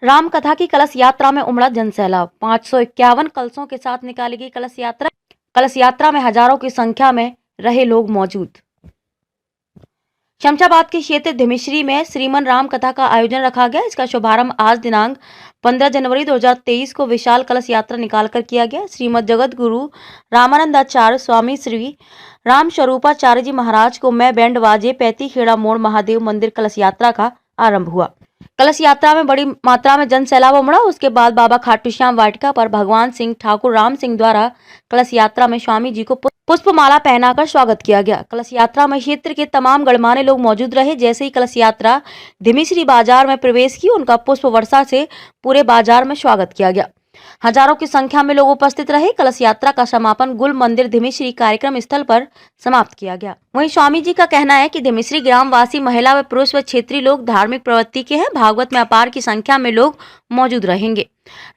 राम कथा की कलश यात्रा में उमड़ा जनसैलाब। 551 कलशों के साथ निकाली गई कलश यात्रा में हजारों की संख्या में रहे लोग मौजूद। शमशाबाद के क्षेत्र धिमिश्री में श्रीमन राम कथा का आयोजन रखा गया। इसका शुभारंभ आज दिनांक 15 जनवरी 2023 को विशाल कलश यात्रा निकालकर किया गया। श्रीमद जगत गुरु रामानंदाचार्य स्वामी श्री राम स्वरूपाचार्य जी महाराज को मैं बैंड बाजे पैतीखेड़ा मोड़ महादेव मंदिर कलश यात्रा का आरंभ हुआ। कलश यात्रा में बड़ी मात्रा में जन सैलाब उमड़ा। उसके बाद बाबा खाटू श्याम वाटिका पर भगवान सिंह ठाकुर राम सिंह द्वारा कलश यात्रा में स्वामी जी को पुष्पमाला पहनाकर स्वागत किया गया। कलश यात्रा में क्षेत्र के तमाम गणमान्य लोग मौजूद रहे। जैसे ही कलश यात्रा धिमिश्री बाजार में प्रवेश की, उनका पुष्प वर्षा से पूरे बाजार में स्वागत किया गया। हजारों की संख्या में लोग उपस्थित रहे। कलश यात्रा का समापन गुल मंदिर धिमिश्री कार्यक्रम स्थल पर समाप्त किया गया। वहीं स्वामी जी का कहना है कि धिमिश्री ग्रामवासी महिला व पुरुष व क्षेत्रीय लोग धार्मिक प्रवृत्ति के हैं। भागवत में अपार की संख्या में लोग मौजूद रहेंगे।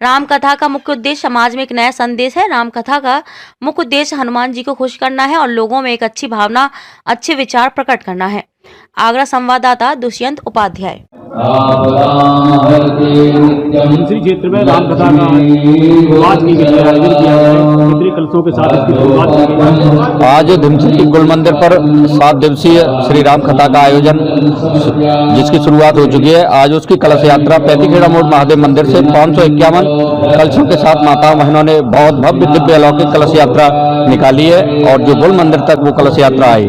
राम कथा का मुख्य उद्देश्य समाज में एक नया संदेश है। राम कथा का मुख्य उद्देश्य हनुमान जी को खुश करना है और लोगों में एक अच्छी भावना, अच्छे विचार प्रकट करना है। आगरा संवाददाता दुष्यंत उपाध्याय। धिमिश्री क्षेत्र में राम कथा का शुरुआत की गई है, आयोजन किया गया है। कितने कलशों के साथ इसकी शुरुआत की गई है? आज धिमिश्री गुल मंदिर पर 7 दिवसीय श्री राम कथा का आयोजन जिसकी शुरुआत हो चुकी है। आज उसकी कलश यात्रा पैतीखेड़ा मोड़ महादेव मंदिर से 551 कलशों के साथ माताओं बहनों ने बहुत भव्य दिव्य अलौकिक कलश यात्रा निकाली है और जो गुल मंदिर तक वो कलश यात्रा आई।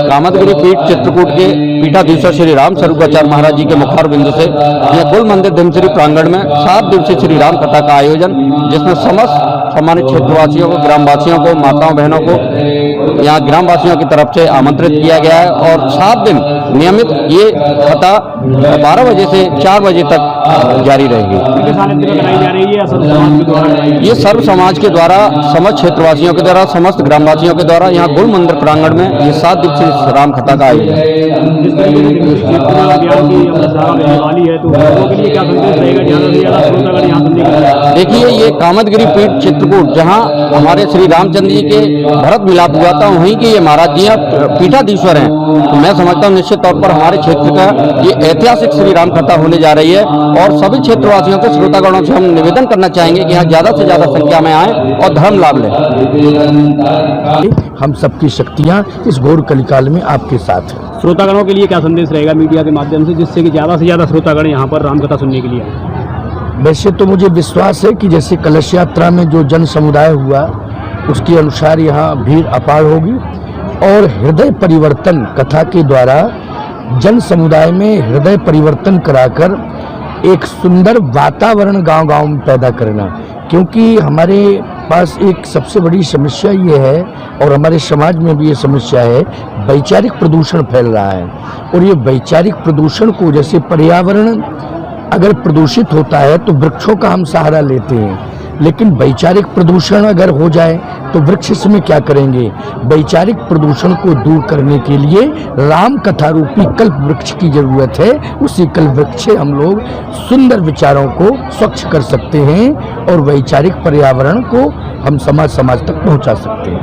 कामदगिरी पीठ चित्रकूट के पीठाधीश्वर श्री राम स्वरूपाचार्य महाराज जी के मुखार बिंदु से यह गुल मंदिर धिमिश्री प्रांगण में 7 दिवसीय श्री राम कथा का आयोजन, जिसमें समस्त सम्मानित क्षेत्रवासियों को, ग्रामवासियों को, माताओं बहनों को यहाँ ग्रामवासियों की तरफ से आमंत्रित किया गया है और 7 दिन नियमित ये कथा 12 बजे से 4 बजे तक जारी रहेगी। ये सर्व समाज के द्वारा, समस्त क्षेत्रवासियों के द्वारा, समस्त ग्रामवासियों के द्वारा यहाँ गुल मंदिर प्रांगण में ये 7 दिवसीय राम कथा का आयोजन देखिए, ये कामदगिरी पीठ चित्रकूट जहाँ हमारे श्री रामचंद्र जी के भरत मिलाप हुआ था, वहीं के ये महाराज जी पीठाधीश्वर हैं। तो मैं समझता हूँ निश्चित तौर पर हमारे क्षेत्र का ये ऐतिहासिक श्री राम कथा होने जा रही है और सभी क्षेत्रवासियों से, श्रोतागणों से हम निवेदन करना चाहेंगे कि यहाँ ज्यादा से ज्यादा संख्या में आए और धर्म लाभ लें। हम सबकी शक्तियाँ इस घोर कलिकाल में आपके साथ हैं। श्रोतागणों के लिए क्या संदेश रहेगा मीडिया के माध्यम से, जिससे कि ज्यादा से ज्यादा श्रोतागण यहाँ पर राम कथा सुनने के लिए आए? वैसे तो मुझे विश्वास है कि जैसे कलश यात्रा में जो जन समुदाय हुआ उसके अनुसार यहाँ भीड़ अपार होगी और हृदय परिवर्तन कथा के द्वारा जन समुदाय में हृदय परिवर्तन कराकर एक सुंदर वातावरण गांव-गांव में पैदा करना, क्योंकि हमारे पास एक सबसे बड़ी समस्या ये है और हमारे समाज में भी ये समस्या है, वैचारिक प्रदूषण फैल रहा है। और ये वैचारिक प्रदूषण को, जैसे पर्यावरण अगर प्रदूषित होता है तो वृक्षों का हम सहारा लेते हैं, लेकिन वैचारिक प्रदूषण अगर हो जाए तो वृक्ष इसमें क्या करेंगे? वैचारिक प्रदूषण को दूर करने के लिए राम कथा रूपी कल्प वृक्ष की जरूरत है। उसी कल्प वृक्ष से हम लोग सुंदर विचारों को स्वच्छ कर सकते हैं और वैचारिक पर्यावरण को हम समाज तक पहुंचा सकते हैं।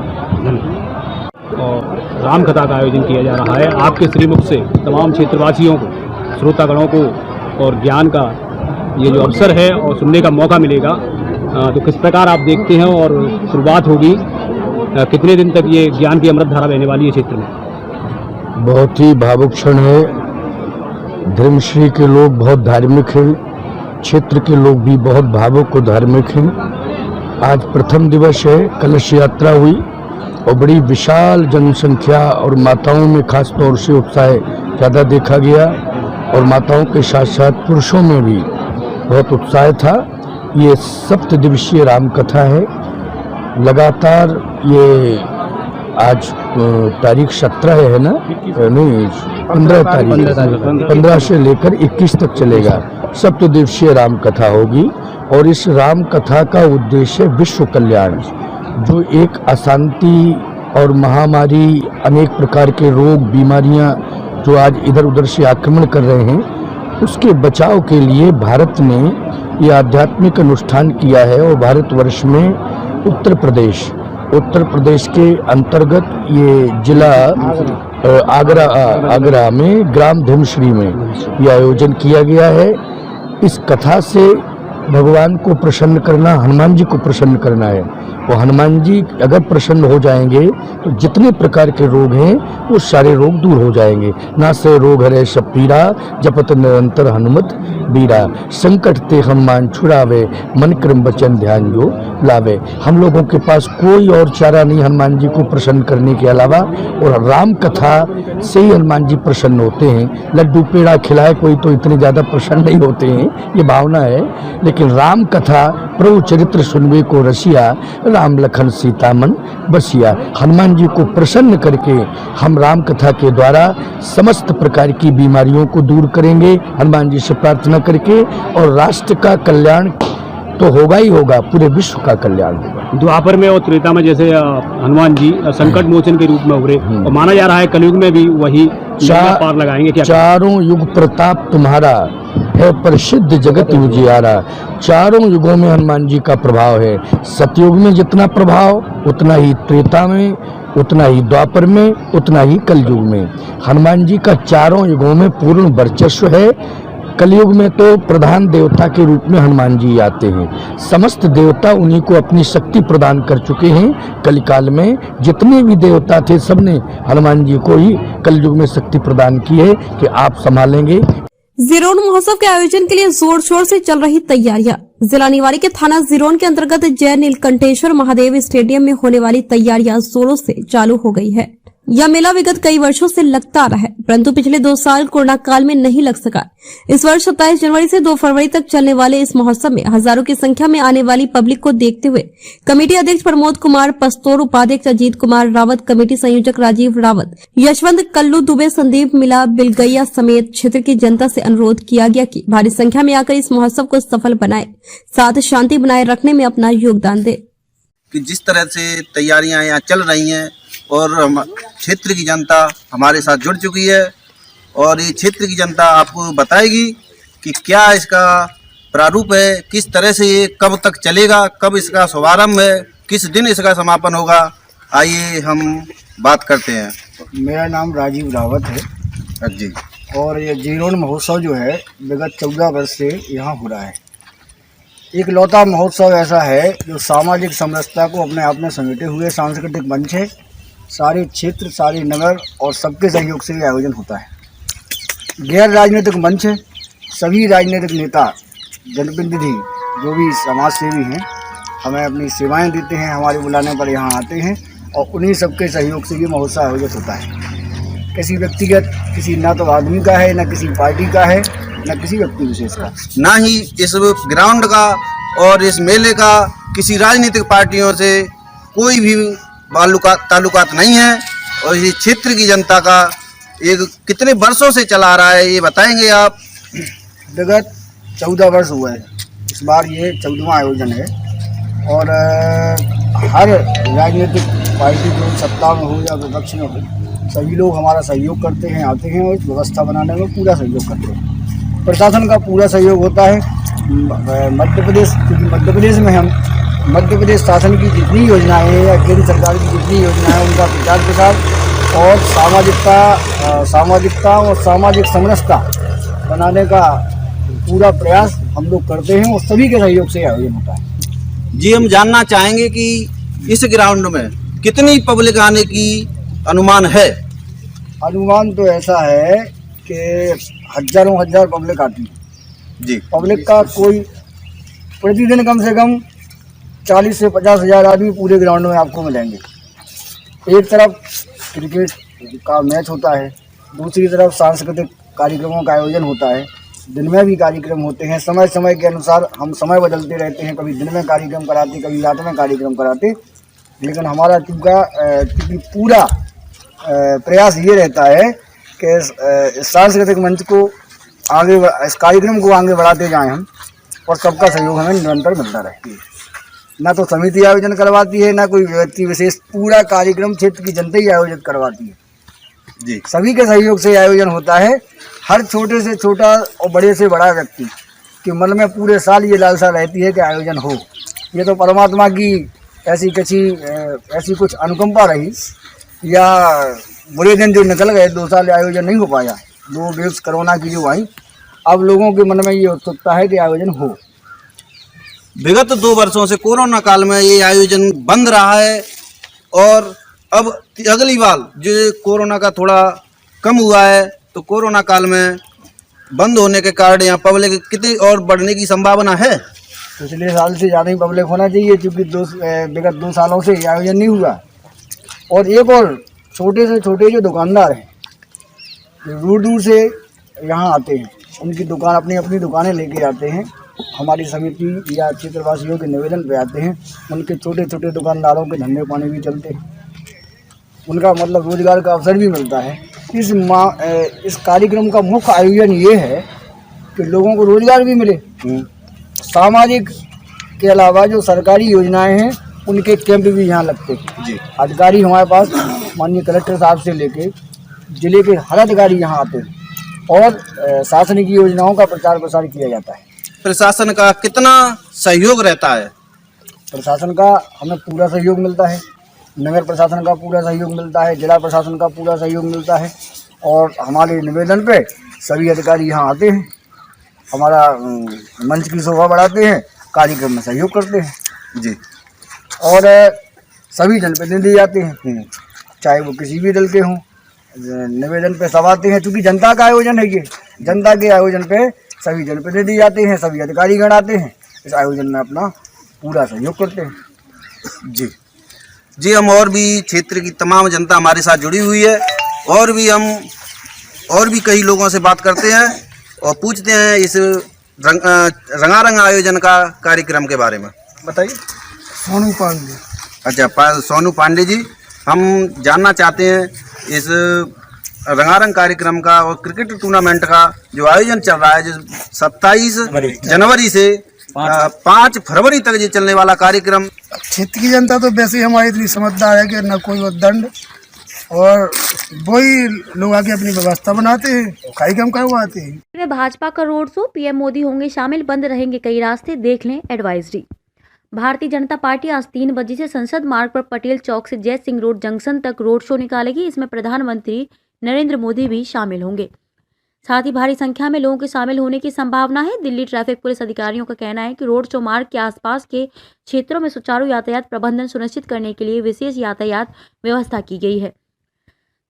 और राम कथा का आयोजन किया जा रहा है। आपके श्रीमुख से तमाम क्षेत्रवासियों को, श्रोतागणों को और ज्ञान का ये जो अवसर है और सुनने का मौका मिलेगा, तो किस प्रकार आप देखते हैं और शुरुआत होगी, कितने दिन तक ये ज्ञान की अमृत धारा बहने वाली है क्षेत्र में? बहुत ही भावुक क्षण है। धिमिश्री के लोग बहुत धार्मिक हैं, क्षेत्र के लोग भी बहुत भावुक और धार्मिक हैं। आज प्रथम दिवस है, कलश यात्रा हुई और बड़ी विशाल जनसंख्या और माताओं में खास तौर से उत्साह ज़्यादा देखा गया और माताओं के साथ साथ पुरुषों में भी बहुत उत्साह था। ये 7 दिवसीय राम कथा है। लगातार ये आज तारीख 17 है ना? नहीं, 15 तारीख, 15 से लेकर 21 तक चलेगा। 7 दिवसीय राम कथा होगी और इस राम कथा का उद्देश्य है विश्व कल्याण। जो एक अशांति और महामारी, अनेक प्रकार के रोग, बीमारियां जो आज इधर उधर से आक्रमण कर रहे हैं, उसके बचाव के लिए भारत ने ये आध्यात्मिक अनुष्ठान किया है। और भारतवर्ष में उत्तर प्रदेश के अंतर्गत ये जिला आगरा में ग्राम धिमिश्री में ये आयोजन किया गया है। इस कथा से भगवान को प्रसन्न करना, हनुमान जी को प्रसन्न करना है। वो हनुमान जी अगर प्रसन्न हो जाएंगे तो जितने प्रकार के रोग हैं वो सारे रोग दूर हो जाएंगे। ना से रोग हरे सब पीरा, जपत निरंतर हनुमत बीरा। संकट ते हनुमान छुड़ावे, मन क्रम वचन ध्यान जो लावे। हम लोगों के पास कोई और चारा नहीं हनुमान जी को प्रसन्न करने के अलावा, और राम कथा से ही हनुमान जी प्रसन्न होते हैं। लड्डू पेड़ा खिलाए कोई तो इतने ज़्यादा प्रसन्न नहीं होते हैं, ये भावना है। लेकिन राम कथा प्रभु चरित्र सुनवे को रसिया, राम लखन सीता मन बसिया। हनुमान जी को प्रसन्न करके हम राम कथा के द्वारा समस्त प्रकार की बीमारियों को दूर करेंगे, हनुमान जी से प्रार्थना करके। और राष्ट्र का कल्याण तो होगा ही होगा, पूरे विश्व का कल्याण होगा। द्वापर में और त्रेता में जैसे हनुमान जी संकट मोचन के रूप में उभरे, और माना जा रहा है कलयुग में भी वही पार लगाएंगे। क्या चारों युग प्रताप तुम्हारा है, प्रसिद्ध जगत उजियारा। चारों युगों में हनुमान जी का प्रभाव है। सतयुग में जितना प्रभाव उतना ही त्रेता में, उतना ही द्वापर में, उतना ही कलयुग में। हनुमान जी का चारों युगों में पूर्ण वर्चस्व है। कलयुग में तो प्रधान देवता के रूप में हनुमान जी आते हैं। समस्त देवता उन्हीं को अपनी शक्ति प्रदान कर चुके हैं। कलिकाल में जितने भी देवता थे सबने हनुमान जी को ही कलयुग में शक्ति प्रदान की है कि आप संभालेंगे। जिरोन महोत्सव के आयोजन के लिए जोर शोर से चल रही तैयारियां। जिला निवाड़ी के थाना जिरोन के अंतर्गत जय नीलकंठेश्वर महादेव स्टेडियम में होने वाली तैयारियां जोरों से चालू हो गई है। यह मेला विगत कई वर्षों से लगता रहा है, परंतु पिछले 2 साल कोरोना काल में नहीं लग सका। इस वर्ष 27 जनवरी से 2 फरवरी तक चलने वाले इस महोत्सव में हजारों की संख्या में आने वाली पब्लिक को देखते हुए कमेटी अध्यक्ष प्रमोद कुमार पस्तोर, उपाध्यक्ष अजीत कुमार रावत, कमेटी संयोजक राजीव रावत, यशवंत कल्लू दुबे, संदीप मिला, बिलगैया समेत क्षेत्र की जनता से अनुरोध किया गया कि भारी संख्या में आकर इस महोत्सव को सफल बनाए, साथ शांति बनाए रखने में अपना योगदान दे। कि जिस तरह से तैयारियां यहाँ चल रही हैं और क्षेत्र की जनता हमारे साथ जुड़ चुकी है, और ये क्षेत्र की जनता आपको बताएगी कि क्या इसका प्रारूप है, किस तरह से ये कब तक चलेगा, कब इसका शुभारंभ है, किस दिन इसका समापन होगा। आइए हम बात करते हैं। मेरा नाम राजीव रावत है जी। और ये जीरोन महोत्सव जो है विगत 14 वर्ष से यहाँ हो रहा है। एक लौता महोत्सव ऐसा है जो सामाजिक समरसता को अपने आप में समेटे हुए सांस्कृतिक मंच है। सारे क्षेत्र, सारे नगर और सबके सहयोग से ये आयोजन होता है। गैर राजनीतिक मंच है। सभी राजनीतिक नेता, जनप्रतिनिधि, जो भी समाज सेवी हैं, हमें अपनी सेवाएं देते हैं, हमारे बुलाने पर यहाँ आते हैं, और उन्हीं सबके सहयोग से ये महोत्सव आयोजित होता है। किसी व्यक्तिगत, किसी ना तो आदमी का है, ना किसी पार्टी का है, न किसी व्यक्ति विशेष का, ना ही इस ग्राउंड का और इस मेले का किसी राजनीतिक पार्टियों से कोई भी ताल्लुकात नहीं है। और ये क्षेत्र की जनता का एक कितने वर्षों से चला आ रहा है, ये बताएंगे आप। विगत 14 वर्ष हुए हैं। इस बार ये 14वां आयोजन है, और हर राजनीतिक पार्टी जो सत्ता में हो या विपक्ष में हो, सभी लोग हमारा सहयोग करते हैं, आते हैं और इस व्यवस्था बनाने में पूरा सहयोग करते हैं। प्रशासन का पूरा सहयोग होता है। मध्य प्रदेश, क्योंकि मध्य प्रदेश में हम मध्य प्रदेश शासन की जितनी योजनाएं हैं या केंद्र सरकार की जितनी योजनाएं हैं, उनका प्रचार प्रसार और सामाजिकता और सामाजिक समरसता बनाने का पूरा प्रयास हम लोग करते हैं, और सभी के सहयोग से आयोजन होता है। जी, हम जानना चाहेंगे कि इस ग्राउंड में कितनी पब्लिक आने की अनुमान है? अनुमान तो ऐसा है कि हजारों हजार पब्लिक आती है जी। पब्लिक का कोई प्रतिदिन कम से कम 40 से 50 हजार आदमी पूरे ग्राउंड में आपको मिलेंगे। एक तरफ क्रिकेट का मैच होता है, दूसरी तरफ सांस्कृतिक कार्यक्रमों का आयोजन होता है। दिन में भी कार्यक्रम होते हैं, समय समय के अनुसार हम समय बदलते रहते हैं, कभी दिन में कार्यक्रम कराते, कभी रात में कार्यक्रम कराते। लेकिन हमारा क्योंकि पूरा प्रयास ये रहता है कि सांस्कृतिक मंच को आगे, इस कार्यक्रम को आगे बढ़ाते जाएं हम, और सबका सहयोग हमें निरंतर मिलता रहे। ना तो समिति आयोजन करवाती है, ना कोई व्यक्ति विशेष, पूरा कार्यक्रम क्षेत्र की जनता ही आयोजित करवाती है जी। सभी के सहयोग से आयोजन होता है। हर छोटे से छोटा और बड़े से बड़ा व्यक्ति के मन में पूरे साल ये लालसा रहती है कि आयोजन हो। ये तो परमात्मा की ऐसी कुछ अनुकंपा रही, या बुरे दिन जो निकल गए, 2 साल आयोजन नहीं हो पाया, 2 वेव्स कोरोना की जो आई, अब लोगों के मन में ये उत्सुकता है कि आयोजन हो। विगत 2 वर्षों से कोरोना काल में ये आयोजन बंद रहा है और अब अगली बार जो कोरोना का थोड़ा कम हुआ है तो कोरोना काल में बंद होने के कारण यहाँ पब्लिक कितनी और बढ़ने की संभावना है। पिछले साल से ज़्यादा ही पब्लिक होना चाहिए क्योंकि विगत 2 सालों से ये आयोजन नहीं हुआ। और एक और छोटे से छोटे जो दुकानदार हैं दूर दूर से यहाँ आते हैं, उनकी दुकान अपनी अपनी दुकानें लेके आते हैं, हमारी समिति या क्षेत्रवासियों के निवेदन पे आते हैं। उनके छोटे छोटे दुकानदारों के धंधे पानी भी चलते हैं, उनका मतलब रोजगार का अवसर भी मिलता है। इस कार्यक्रम का मुख्य आयोजन ये है कि लोगों को रोजगार भी मिले, सामाजिक के अलावा जो सरकारी योजनाएं हैं उनके कैंप भी यहाँ लगते हैं जी। अधिकारी हमारे पास माननीय कलेक्टर साहब से लेके जिले के हर अधिकारी यहाँ आते हैं और शासनिक योजनाओं का प्रचार प्रसार किया जाता है। प्रशासन का कितना सहयोग रहता है? प्रशासन का हमें पूरा सहयोग मिलता है, नगर प्रशासन का पूरा सहयोग मिलता है, जिला प्रशासन का पूरा सहयोग मिलता है और हमारे निवेदन पे सभी अधिकारी यहाँ आते हैं, हमारा मंच की शोभा बढ़ाते हैं, कार्यक्रम में सहयोग करते हैं जी। और सभी जनप्रतिनिधि आते हैं, चाहे वो किसी भी दल के हों, निवेदन पे सब आते हैं क्योंकि जनता का आयोजन है ये। जनता के आयोजन पे सभी जनप्रतिनिधि आते हैं, सभी अधिकारीगण आते हैं, इस आयोजन में अपना पूरा सहयोग करते हैं जी। जी हम और भी क्षेत्र की तमाम जनता हमारे साथ जुड़ी हुई है और भी कई लोगों से बात करते हैं और पूछते हैं इस रंगारंग आयोजन का कार्यक्रम के बारे में। बताइए। सोनू पांडे। अच्छा सोनू पांडे जी, हम जानना चाहते हैं इस रंगारंग कार्यक्रम का और क्रिकेट टूर्नामेंट का जो आयोजन चल रहा है जो 27 जनवरी से 5 फरवरी तक ये चलने वाला कार्यक्रम। क्षेत्र की जनता तो वैसे ही हमारी इतनी समझदार है कि न कोई वो दंड और वही लोग आके अपनी व्यवस्था बनाते हैं, कार्यक्रम करवाते हैं। में भाजपा का रोड शो, पीएम मोदी होंगे शामिल, बंद रहेंगे कई रास्ते, देख लें एडवाइजरी। भारतीय जनता पार्टी आज 3 बजे से संसद मार्ग पर पटेल चौक से जय सिंह रोड जंक्शन तक रोड शो निकालेगी। इसमें प्रधानमंत्री नरेंद्र मोदी भी शामिल होंगे। साथ ही भारी संख्या में लोगों के शामिल होने की संभावना है। दिल्ली ट्रैफिक पुलिस अधिकारियों का कहना है कि रोड शो मार्ग के आसपास के क्षेत्रों में सुचारू यातायात प्रबंधन सुनिश्चित करने के लिए विशेष यातायात व्यवस्था की गई है।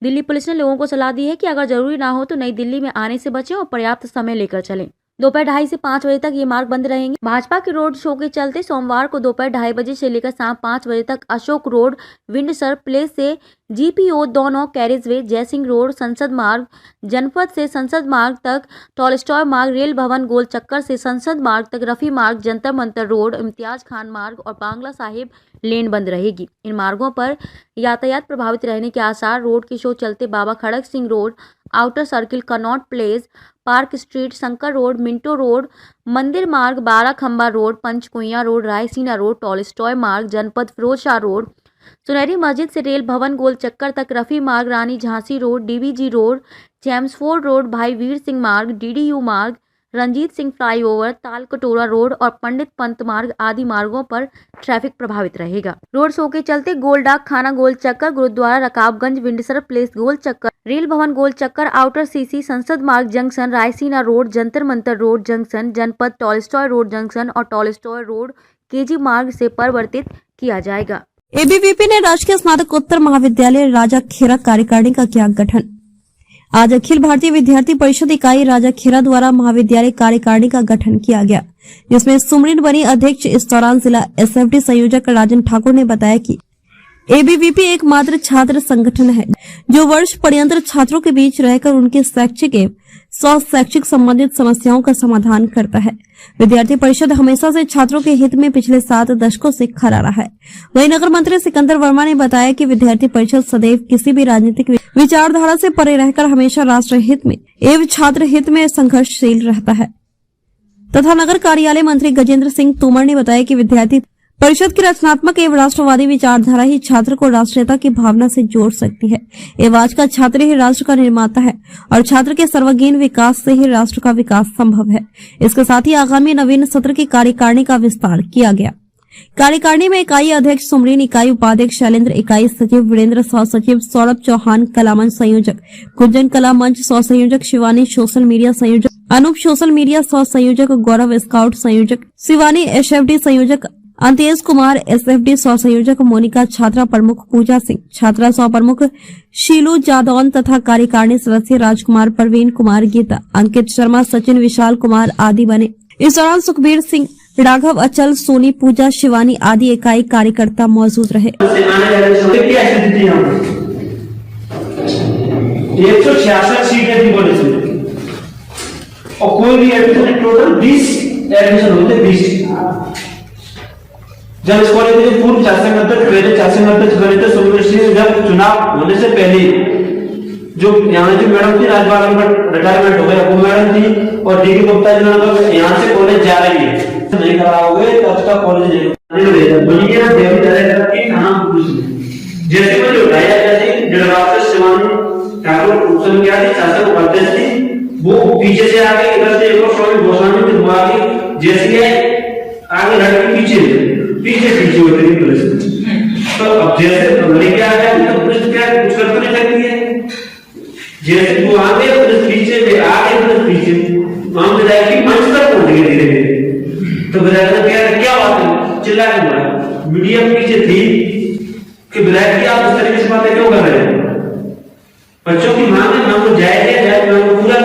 दिल्ली पुलिस ने लोगों को सलाह दी है कि अगर जरूरी ना हो तो नई दिल्ली में आने से बचें और पर्याप्त समय लेकर चलें। दोपहर 2:30 से 5 बजे तक ये मार्ग बंद रहेंगे। भाजपा के रोड शो के चलते सोमवार को दोपहर 2:30 बजे से लेकर शाम 5 बजे तक अशोक रोड, विंडसर प्लेस से जीपीओ दोनों कैरेजवे, जयसिंह रोड, संसद मार्ग, जनपद से संसद मार्ग तक, टॉलस्टॉय मार्ग, रेल भवन गोल चक्कर से संसद मार्ग तक, रफी मार्ग, जंतर मंतर रोड, इम्तियाज खान मार्ग और बांग्ला साहिब लेन बंद रहेगी। इन मार्गों पर यातायात प्रभावित रहने के आसार। रोड के शो चलते Baba Kharak Singh road, outer circle, Connaught place, park street, Shankar road, Minto road, Mandir Marg, 12 Khamba road, Panchkuian road, Raisina road, Tolstoy Marg, Janpath Firozshah road, सुनहरी मस्जिद से रेल भवन गोल चक्कर तक, Rafi Marg, Rani Jhansi road, DVG road, Chelmsford road, Bhai Vir Singh मार्ग, डीडीयू मार्ग, रंजीत सिंह फ्लाईओवर, ताल कटोरा रोड और पंडित पंत मार्ग आदि मार्गों पर ट्रैफिक प्रभावित रहेगा। रोड शो के चलते गोलडाक खाना गोल चक्कर, गुरुद्वारा रकाबगंज, विंडसर प्लेस गोल चक्कर, रेल भवन गोल चक्कर, आउटर सीसी, संसद मार्ग junction, Raisina road, Jantar Mantar road junction, जनपद, टॉलस्टॉय रोड जंक्शन और टॉलस्टॉय रोड केजी मार्ग से परिवर्तित किया जाएगा। एबीवीपी ने राजकीय स्नातकोत्तर महाविद्यालय राजा खेरा कार्यकारिणी का किया गठन। आज अखिल भारतीय विद्यार्थी परिषद इकाई राजा खेरा द्वारा महाविद्यालय कार्यकारिणी का गठन किया गया, जिसमें सुमरीन बनी अध्यक्ष। इस दौरान जिला एसएफडी संयोजक राजन ठाकुर ने बताया कि एबीवीपी एकमात्र छात्र संगठन है जो वर्ष पर्यंत छात्रों के बीच रहकर उनके शैक्षिक एवं शैक्षिक संबंधित समस्याओं का समाधान करता है। विद्यार्थी परिषद हमेशा से छात्रों के हित में पिछले 7 दशकों से खड़ा रहा है। वहीं नगर मंत्री सिकंदर वर्मा ने बताया कि विद्यार्थी परिषद सदैव किसी भी राजनीतिक विचारधारा से परे रहकर हमेशा राष्ट्र हित में एवं छात्र हित में संघर्षशील रहता है। तथा नगर कार्यालय मंत्री गजेंद्र सिंह तोमर ने बताया कि विद्यार्थी परिषद की रचनात्मक एवं राष्ट्रवादी विचारधारा ही छात्र को राष्ट्रीयता की भावना से जोड़ सकती है। एवं आज का छात्र ही राष्ट्र का निर्माता है और छात्र के सर्वगीण विकास से ही राष्ट्र का विकास संभव है। इसके साथ ही आगामी नवीन सत्र की कार्यकारिणी का विस्तार किया गया। कार्यकारिणी में इकाई अध्यक्ष सुमरीन, इकाई उपाध्यक्ष शैलेंद्र, इकाई सचिव वीरेंद्र, सह सचिव सौरभ चौहान, कला मंच संयोजक गुंजन, कला मंच सह संयोजक शिवानी, सोशल मीडिया संयोजक अनूप सोशल मीडिया सह संयोजक, गौरव स्काउट संयोजक, शिवानी एसएफडी संयोजक, अंतेश कुमार एसएफडी सह संयोजक, मोनिका छात्रा प्रमुख, पूजा सिंह छात्रा सह प्रमुख, शीलू जादौन तथा कार्यकारिणी सदस्य राजकुमार, प्रवीण कुमार, गीता, अंकित शर्मा, सचिन, विशाल कुमार आदि बने। इस दौरान सुखबीर सिंह, राघव, अचल, सोनी, पूजा, शिवानी आदि इकाई कार्यकर्ता मौजूद रहे। 166 सीटें थी कॉलेज में और कोई भी एडमिशन, टोटल 20 एडमिशन होते 20। जब इस कॉलेज में पूर्व शासन अध्यक्ष गए थे यूनिवर्सिटी, जब चुनाव होने से पहले जो यहाँ जो मैडम थी राजपाल, उनका रिटायरमेंट हो गया, वो मैडम थी और डीके गुप्ता जी यहाँ से कॉलेज जा रही है, नहीं कराओगे तो उसका कॉलेज जैसे मुझे उठाया, जैसे जड़गांव से शिवानी ठाकुर उस क्या थी, शासन उपाध्यक्ष थी, वो पीछे से आगे इधर से एक और स्वामी गोस्वामी में हुआ कि जैसे आगे लड़की पीछे होती थी पुलिस। तो अब जैसे लेके आ गया तो पुलिस क्या कुछ कर तो नहीं सकती है, जैसे वो आगे पुलिस पीछे में आगे पुलिस पीछे वहां विधायक की मंच तक पहुंच गई धीरे धीरे। तो विधायक ने क्या बात है, चिल्ला के बोला, मीडिया पीछे थी कि विधायक की आप इस तरीके से बातें क्यों कर रहे हैं, बच्चों की मांग है, मांग को जाए पूरा